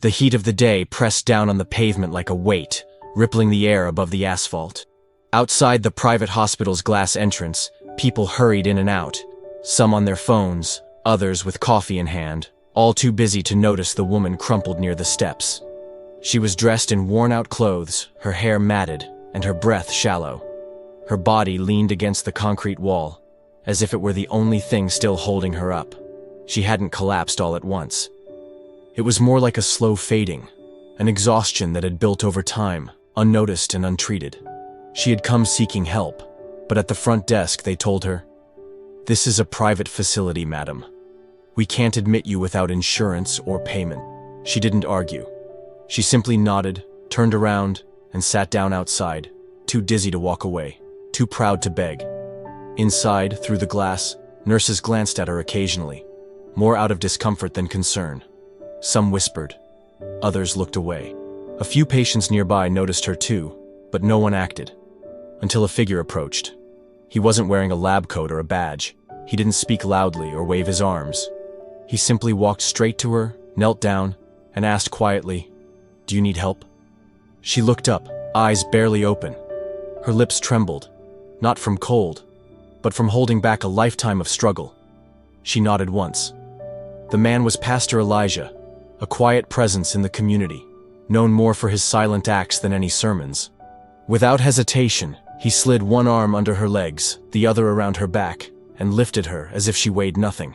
The heat of the day pressed down on the pavement like a weight, rippling the air above the asphalt. Outside the private hospital's glass entrance, people hurried in and out, some on their phones, others with coffee in hand, all too busy to notice the woman crumpled near the steps. She was dressed in worn-out clothes, her hair matted, and her breath shallow. Her body leaned against the concrete wall, as if it were the only thing still holding her up. She hadn't collapsed all at once. It was more like a slow fading, an exhaustion that had built over time, unnoticed and untreated. She had come seeking help, but at the front desk they told her, "This is a private facility, madam. We can't admit you without insurance or payment." She didn't argue. She simply nodded, turned around, and sat down outside, too dizzy to walk away, too proud to beg. Inside, through the glass, nurses glanced at her occasionally, more out of discomfort than concern. Some whispered. Others looked away. A few patients nearby noticed her too, but no one acted. Until a figure approached. He wasn't wearing a lab coat or a badge. He didn't speak loudly or wave his arms. He simply walked straight to her, knelt down, and asked quietly, "Do you need help?" She looked up, eyes barely open. Her lips trembled, not from cold, but from holding back a lifetime of struggle. She nodded once. The man was Pastor Elijah, a quiet presence in the community, known more for his silent acts than any sermons. Without hesitation, he slid one arm under her legs, the other around her back, and lifted her as if she weighed nothing.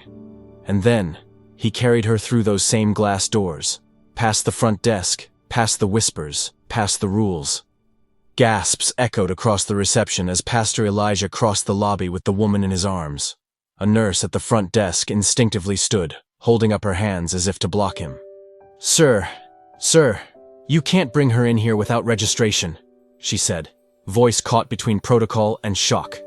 And then, he carried her through those same glass doors, past the front desk, past the whispers, past the rules. Gasps echoed across the reception as Pastor Elijah crossed the lobby with the woman in his arms. A nurse at the front desk instinctively stood, holding up her hands as if to block him. Sir, you can't bring her in here without registration," she said, voice caught between protocol and shock.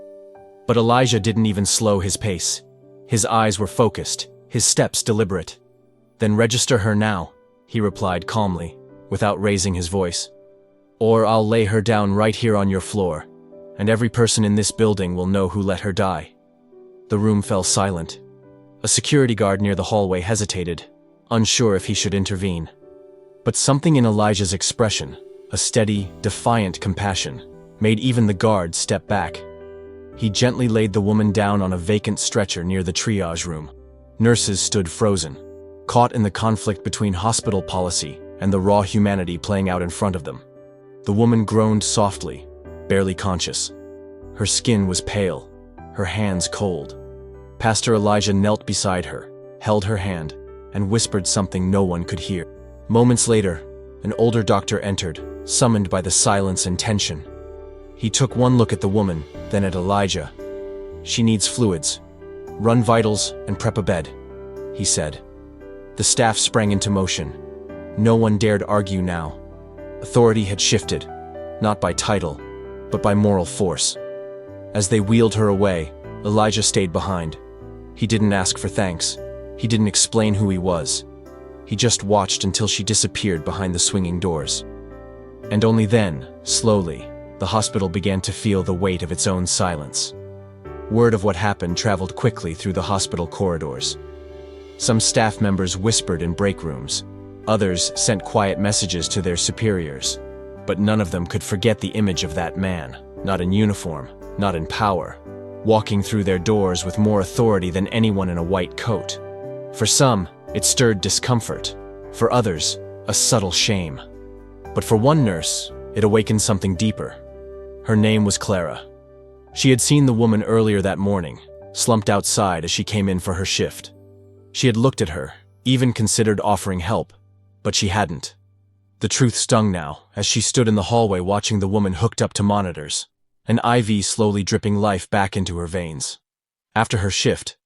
But Elijah didn't even slow his pace. His eyes were focused, his steps deliberate. "Then register her now," he replied calmly, without raising his voice. "Or I'll lay her down right here on your floor, and every person in this building will know who let her die." The room fell silent. A security guard near the hallway hesitated, unsure if he should intervene. But something in Elijah's expression, a steady, defiant compassion, made even the guard step back. He gently laid the woman down on a vacant stretcher near the triage room. Nurses stood frozen, caught in the conflict between hospital policy and the raw humanity playing out in front of them. The woman groaned softly, barely conscious. Her skin was pale, her hands cold. Pastor Elijah knelt beside her, held her hand, and whispered something no one could hear. Moments later, an older doctor entered, summoned by the silence and tension. He took one look at the woman, then at Elijah. "She needs fluids. Run vitals and prep a bed," he said. The staff sprang into motion. No one dared argue now. Authority had shifted, not by title, but by moral force. As they wheeled her away, Elijah stayed behind. He didn't ask for thanks. He didn't explain who he was. He just watched until she disappeared behind the swinging doors. And only then, slowly, the hospital began to feel the weight of its own silence. Word of what happened traveled quickly through the hospital corridors. Some staff members whispered in break rooms. Others sent quiet messages to their superiors. But none of them could forget the image of that man, not in uniform, not in power, walking through their doors with more authority than anyone in a white coat. For some, it stirred discomfort. For others, a subtle shame. But for one nurse, it awakened something deeper. Her name was Clara. She had seen the woman earlier that morning, slumped outside as she came in for her shift. She had looked at her, even considered offering help, but she hadn't. The truth stung now, as she stood in the hallway watching the woman hooked up to monitors, an IV slowly dripping life back into her veins. After her shift,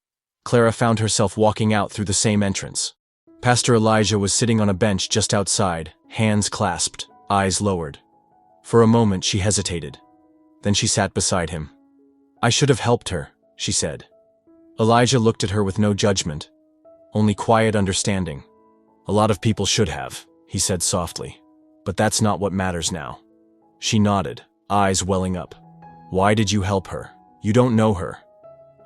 Clara found herself walking out through the same entrance. Pastor Elijah was sitting on a bench just outside, hands clasped, eyes lowered. For a moment she hesitated. Then she sat beside him. "I should have helped her," she said. Elijah looked at her with no judgment, only quiet understanding. "A lot of people should have," he said softly. "But that's not what matters now." She nodded, eyes welling up. "Why did you help her? You don't know her."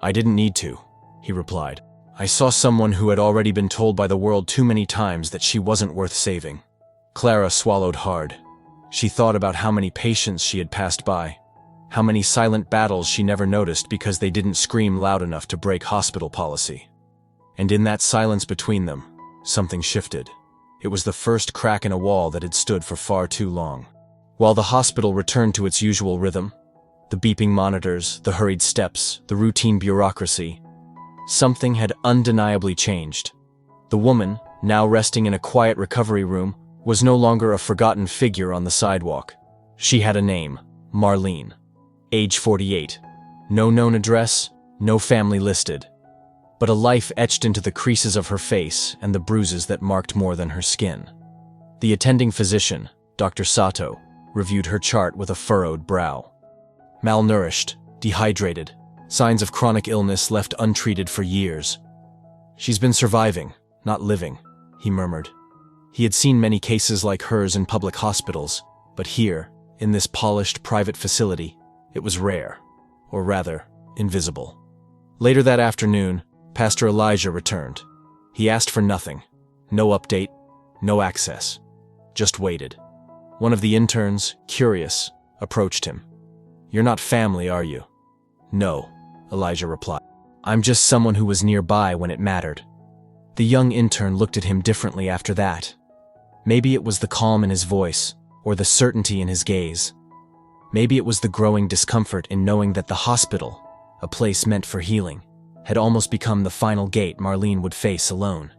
"I didn't need to," he replied. I saw someone who had already been told by the world too many times that she wasn't worth saving. Clara swallowed hard. She thought about how many patients she had passed by, how many silent battles she never noticed because they didn't scream loud enough to break hospital policy. And in that silence between them, something shifted. It was the first crack in a wall that had stood for far too long. While the hospital returned to its usual rhythm, the beeping monitors, the hurried steps, the routine bureaucracy, something had undeniably changed. The woman, now resting in a quiet recovery room, was no longer a forgotten figure on the sidewalk. She had a name, Marlene. Age 48. No known address, no family listed. But a life etched into the creases of her face and the bruises that marked more than her skin. The attending physician, Dr. Sato, reviewed her chart with a furrowed brow. Malnourished, dehydrated, signs of chronic illness left untreated for years. She's been surviving, not living, he murmured. He had seen many cases like hers in public hospitals, but here, in this polished private facility, it was rare, or rather, invisible. Later that afternoon, Pastor Elijah returned. He asked for nothing. No update, no access. Just waited. One of the interns, curious, approached him. "You're not family, are you?" "No," Elijah replied. "I'm just someone who was nearby when it mattered." The young intern looked at him differently after that. Maybe it was the calm in his voice, or the certainty in his gaze. Maybe it was the growing discomfort in knowing that the hospital, a place meant for healing, had almost become the final gate Marlene would face alone.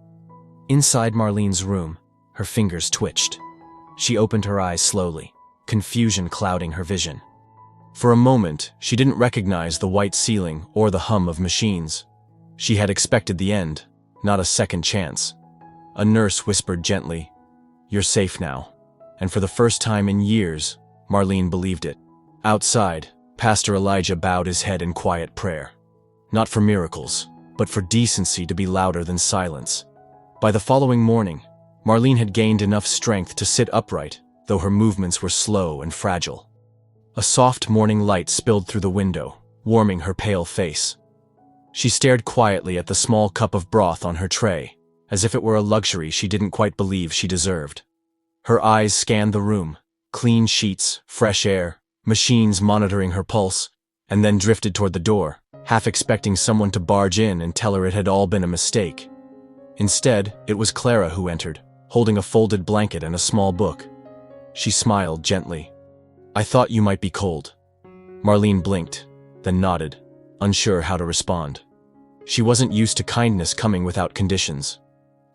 Inside Marlene's room, her fingers twitched. She opened her eyes slowly, confusion clouding her vision. For a moment, she didn't recognize the white ceiling or the hum of machines. She had expected the end, not a second chance. A nurse whispered gently, "You're safe now." And for the first time in years, Marlene believed it. Outside, Pastor Elijah bowed his head in quiet prayer. Not for miracles, but for decency to be louder than silence. By the following morning, Marlene had gained enough strength to sit upright, though her movements were slow and fragile. A soft morning light spilled through the window, warming her pale face. She stared quietly at the small cup of broth on her tray, as if it were a luxury she didn't quite believe she deserved. Her eyes scanned the room, clean sheets, fresh air, machines monitoring her pulse, and then drifted toward the door, half expecting someone to barge in and tell her it had all been a mistake. Instead, it was Clara who entered, holding a folded blanket and a small book. She smiled gently. "I thought you might be cold." Marlene blinked, then nodded, unsure how to respond. She wasn't used to kindness coming without conditions.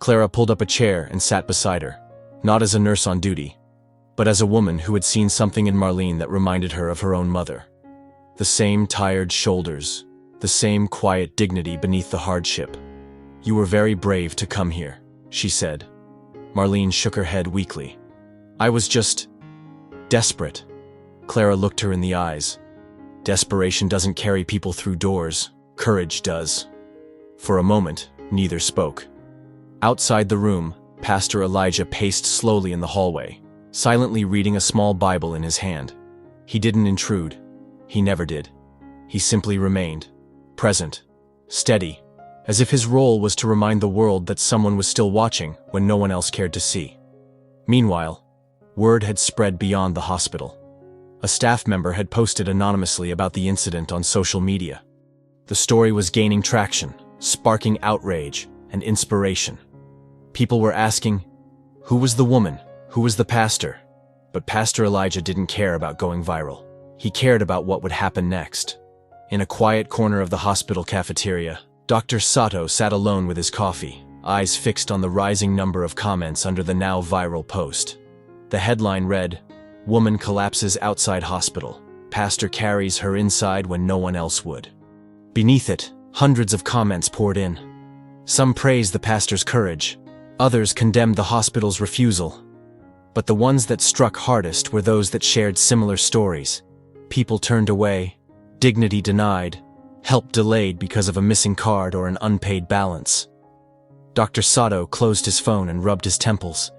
Clara pulled up a chair and sat beside her, not as a nurse on duty, but as a woman who had seen something in Marlene that reminded her of her own mother. The same tired shoulders, the same quiet dignity beneath the hardship. "You were very brave to come here," she said. Marlene shook her head weakly. "I was just desperate." Clara looked her in the eyes. "Desperation doesn't carry people through doors, courage does." For a moment, neither spoke. Outside the room, Pastor Elijah paced slowly in the hallway, silently reading a small Bible in his hand. He didn't intrude. He never did. He simply remained, present, steady, as if his role was to remind the world that someone was still watching when no one else cared to see. Meanwhile, word had spread beyond the hospital. A staff member had posted anonymously about the incident on social media. The story was gaining traction, sparking outrage and inspiration. People were asking, who was the woman? Who was the pastor? But Pastor Elijah didn't care about going viral. He cared about what would happen next. In a quiet corner of the hospital cafeteria, Dr. Sato sat alone with his coffee, eyes fixed on the rising number of comments under the now viral post. The headline read, "Woman collapses outside hospital. Pastor carries her inside when no one else would." Beneath it, hundreds of comments poured in. Some praised the pastor's courage. Others condemned the hospital's refusal. But the ones that struck hardest were those that shared similar stories. People turned away, dignity denied, help delayed because of a missing card or an unpaid balance. Dr. Sato closed his phone and rubbed his temples.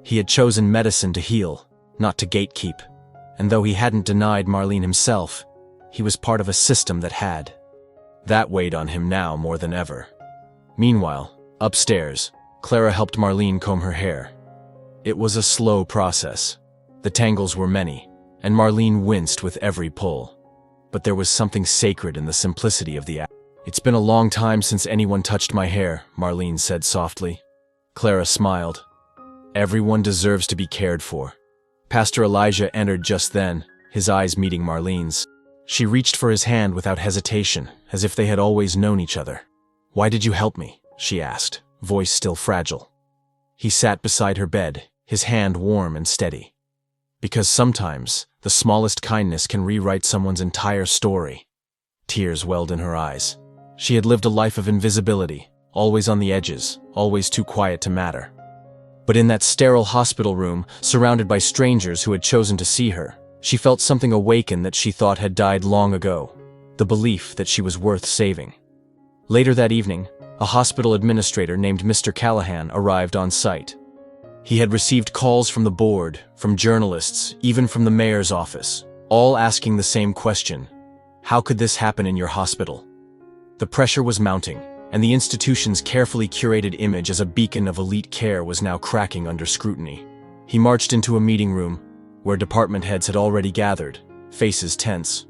He had chosen medicine to heal, not to gatekeep. And though he hadn't denied Marlene himself, he was part of a system that had. That weighed on him now more than ever. Meanwhile, upstairs, Clara helped Marlene comb her hair. It was a slow process. The tangles were many, and Marlene winced with every pull. But there was something sacred in the simplicity of the act. "It's been a long time since anyone touched my hair," Marlene said softly. Clara smiled. "Everyone deserves to be cared for." Pastor Elijah entered just then, his eyes meeting Marlene's. She reached for his hand without hesitation, as if they had always known each other. "Why did you help me?" she asked, voice still fragile. He sat beside her bed, his hand warm and steady. "Because sometimes, the smallest kindness can rewrite someone's entire story." Tears welled in her eyes. She had lived a life of invisibility, always on the edges, always too quiet to matter. But in that sterile hospital room, surrounded by strangers who had chosen to see her, she felt something awaken that she thought had died long ago, the belief that she was worth saving. Later that evening, a hospital administrator named Mr. Callahan arrived on site. He had received calls from the board, from journalists, even from the mayor's office, all asking the same question: how could this happen in your hospital? The pressure was mounting, and the institution's carefully curated image as a beacon of elite care was now cracking under scrutiny. He marched into a meeting room, where department heads had already gathered, faces tense.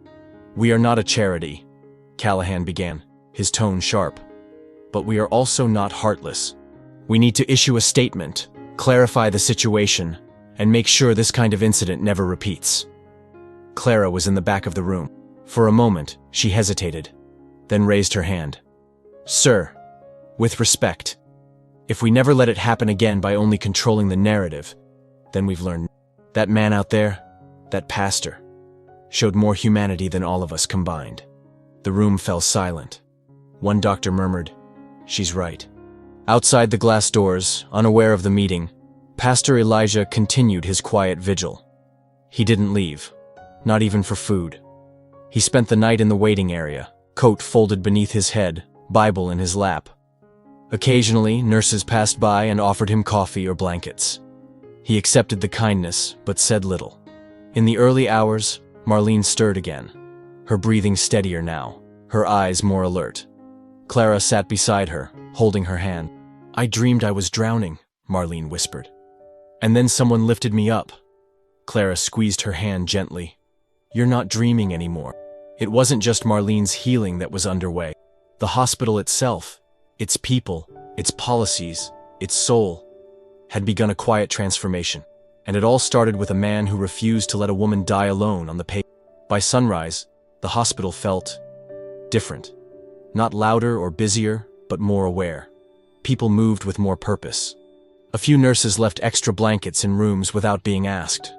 "We are not a charity," Callahan began, his tone sharp. "But we are also not heartless. We need to issue a statement, clarify the situation, and make sure this kind of incident never repeats." Clara was in the back of the room. For a moment, she hesitated, then raised her hand. "Sir, with respect, if we never let it happen again by only controlling the narrative, then we've learned. That man out there, that pastor, showed more humanity than all of us combined." The room fell silent. One doctor murmured, "She's right." Outside the glass doors, unaware of the meeting, Pastor Elijah continued his quiet vigil. He didn't leave, not even for food. He spent the night in the waiting area, coat folded beneath his head, Bible in his lap. Occasionally, nurses passed by and offered him coffee or blankets. He accepted the kindness, but said little. In the early hours, Marlene stirred again, her breathing steadier now, her eyes more alert. Clara sat beside her, holding her hand. "I dreamed I was drowning," Marlene whispered. "And then someone lifted me up." Clara squeezed her hand gently. "You're not dreaming anymore." It wasn't just Marlene's healing that was underway. The hospital itself, its people, its policies, its soul, had begun a quiet transformation. And it all started with a man who refused to let a woman die alone on the pavement. By sunrise, the hospital felt different. Not louder or busier, but more aware. People moved with more purpose. A few nurses left extra blankets in rooms without being asked.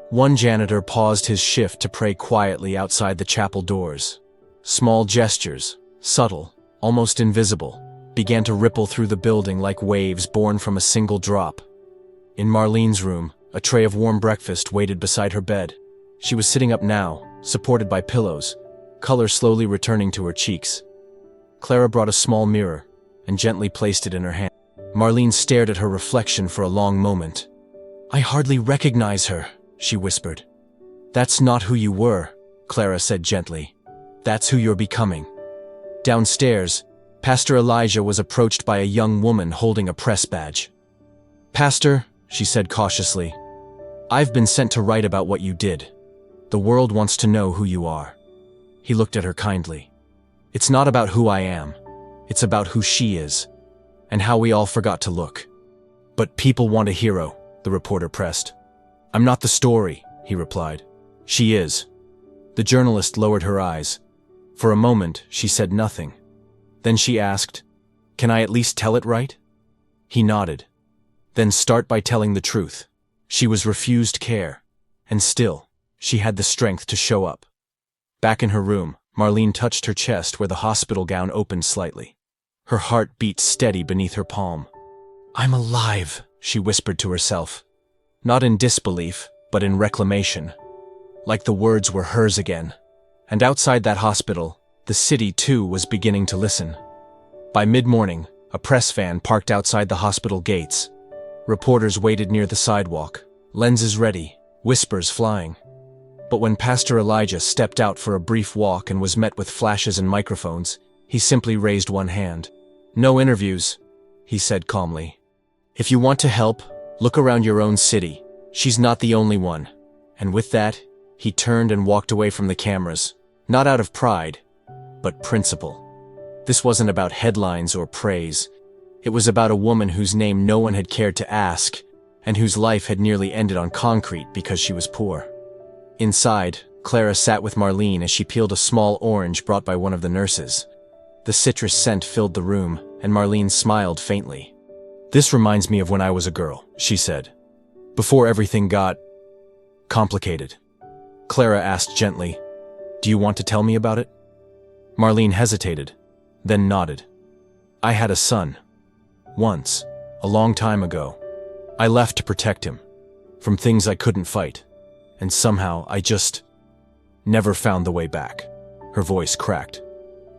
One janitor paused his shift to pray quietly outside the chapel doors. Small gestures, subtle, almost invisible, began to ripple through the building like waves born from a single drop. In Marlene's room, a tray of warm breakfast waited beside her bed. She was sitting up now, supported by pillows, color slowly returning to her cheeks. Clara brought a small mirror and gently placed it in her hand. Marlene stared at her reflection for a long moment. "I hardly recognize her," she whispered. "That's not who you were," Clara said gently. "That's who you're becoming." Downstairs, Pastor Elijah was approached by a young woman holding a press badge. "Pastor," she said cautiously, "I've been sent to write about what you did. The world wants to know who you are." He looked at her kindly. "It's not about who I am. It's about who she is, and how we all forgot to look." "But people want a hero," the reporter pressed. "I'm not the story," he replied. "She is." The journalist lowered her eyes. For a moment, she said nothing. Then she asked, "Can I at least tell it right?" He nodded. "Then start by telling the truth." She was refused care, and still, she had the strength to show up. Back in her room, Marlene touched her chest where the hospital gown opened slightly. Her heart beat steady beneath her palm. "I'm alive," she whispered to herself. Not in disbelief, but in reclamation. Like the words were hers again. And outside that hospital, the city too was beginning to listen. By mid-morning, a press van parked outside the hospital gates. Reporters waited near the sidewalk, lenses ready, whispers flying. But when Pastor Elijah stepped out for a brief walk and was met with flashes and microphones, he simply raised one hand. No interviews, he said calmly. If you want to help, look around your own city. She's not the only one. And with that, he turned and walked away from the cameras, not out of pride, but principle. This wasn't about headlines or praise. It was about a woman whose name no one had cared to ask, and whose life had nearly ended on concrete because she was poor. Inside, Clara sat with Marlene as she peeled a small orange brought by one of the nurses. The citrus scent filled the room, and Marlene smiled faintly. "This reminds me of when I was a girl," she said. "Before everything got complicated." Clara asked gently, "Do you want to tell me about it?" Marlene hesitated, then nodded. "I had a son. Once, a long time ago. I left to protect him, from things I couldn't fight, and somehow I just never found the way back." Her voice cracked.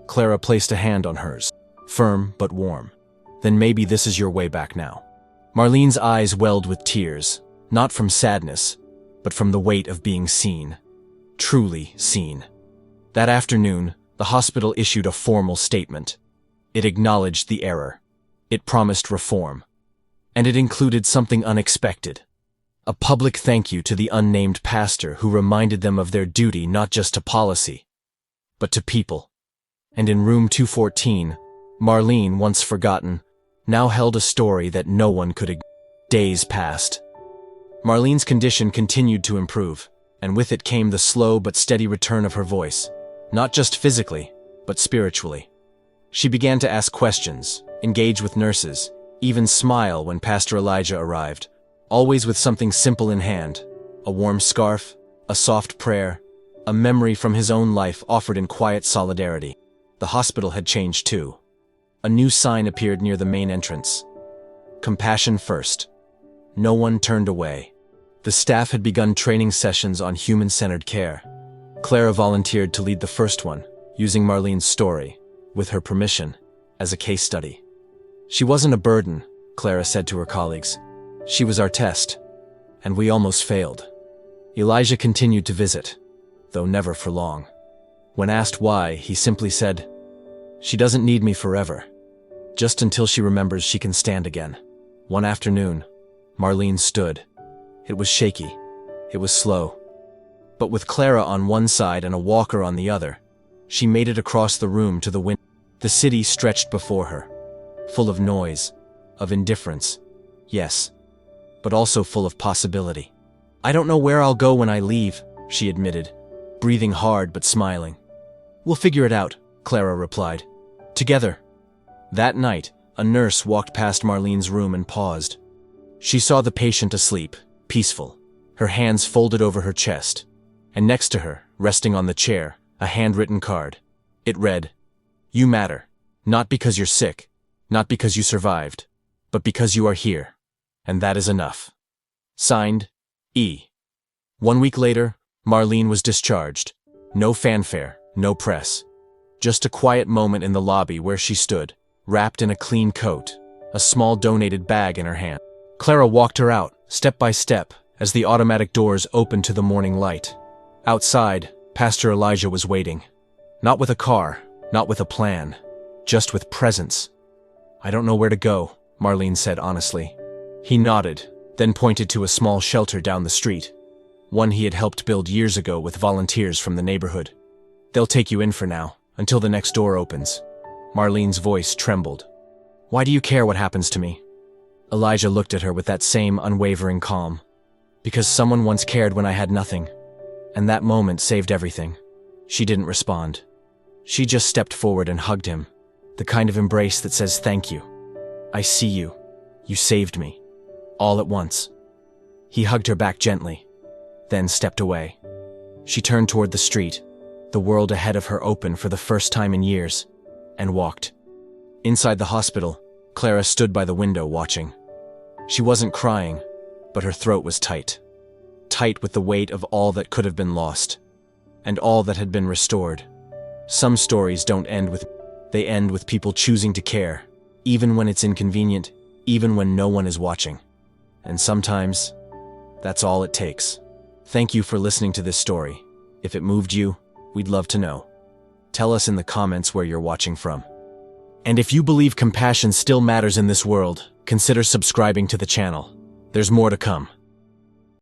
Clara placed a hand on hers, firm but warm. "Then maybe this is your way back now." Marlene's eyes welled with tears, not from sadness, but from the weight of being seen. Truly seen. That afternoon, the hospital issued a formal statement. It acknowledged the error. It promised reform. And it included something unexpected. A public thank you to the unnamed pastor who reminded them of their duty not just to policy, but to people. And in room 214, Marlene, once forgotten, now held a story that no one could ignore. Days passed. Marlene's condition continued to improve, and with it came the slow but steady return of her voice, not just physically, but spiritually. She began to ask questions, engage with nurses, even smile when Pastor Elijah arrived, always with something simple in hand, a warm scarf, a soft prayer, a memory from his own life offered in quiet solidarity. The hospital had changed too. A new sign appeared near the main entrance. Compassion first. No one turned away. The staff had begun training sessions on human-centered care. Clara volunteered to lead the first one, using Marlene's story, with her permission, as a case study. She wasn't a burden, Clara said to her colleagues. She was our test, and we almost failed. Elijah continued to visit, though never for long. When asked why, he simply said, "She doesn't need me forever, just until she remembers she can stand again." One afternoon, Marlene stood. It was shaky. It was slow. But with Clara on one side and a walker on the other, she made it across the room to the window. The city stretched before her, full of noise, of indifference, yes, but also full of possibility. "I don't know where I'll go when I leave," she admitted, breathing hard but smiling. "We'll figure it out," Clara replied. "Together." That night, a nurse walked past Marlene's room and paused. She saw the patient asleep, peaceful, her hands folded over her chest, and next to her, resting on the chair, a handwritten card. It read, "You matter, not because you're sick, not because you survived, but because you are here, and that is enough." Signed, E. 1 week later, Marlene was discharged. No fanfare, no press. Just a quiet moment in the lobby where she stood, wrapped in a clean coat, a small donated bag in her hand. Clara walked her out, step by step, as the automatic doors opened to the morning light. Outside, Pastor Elijah was waiting. Not with a car, not with a plan, just with presence. "I don't know where to go," Marlene said honestly. He nodded, then pointed to a small shelter down the street, one he had helped build years ago with volunteers from the neighborhood. "They'll take you in for now, until the next door opens." Marlene's voice trembled. "Why do you care what happens to me?" Elijah looked at her with that same unwavering calm. "Because someone once cared when I had nothing, and that moment saved everything." She didn't respond. She just stepped forward and hugged him, the kind of embrace that says thank you. "I see you. You saved me." All at once. He hugged her back gently, then stepped away. She turned toward the street, the world ahead of her open for the first time in years, and walked. Inside the hospital, Clara stood by the window watching. She wasn't crying, but her throat was tight. Tight with the weight of all that could have been lost, and all that had been restored. Some stories don't end with, they end with people choosing to care, even when it's inconvenient, even when no one is watching. And sometimes, that's all it takes. Thank you for listening to this story. If it moved you, we'd love to know. Tell us in the comments where you're watching from. And if you believe compassion still matters in this world, consider subscribing to the channel. There's more to come.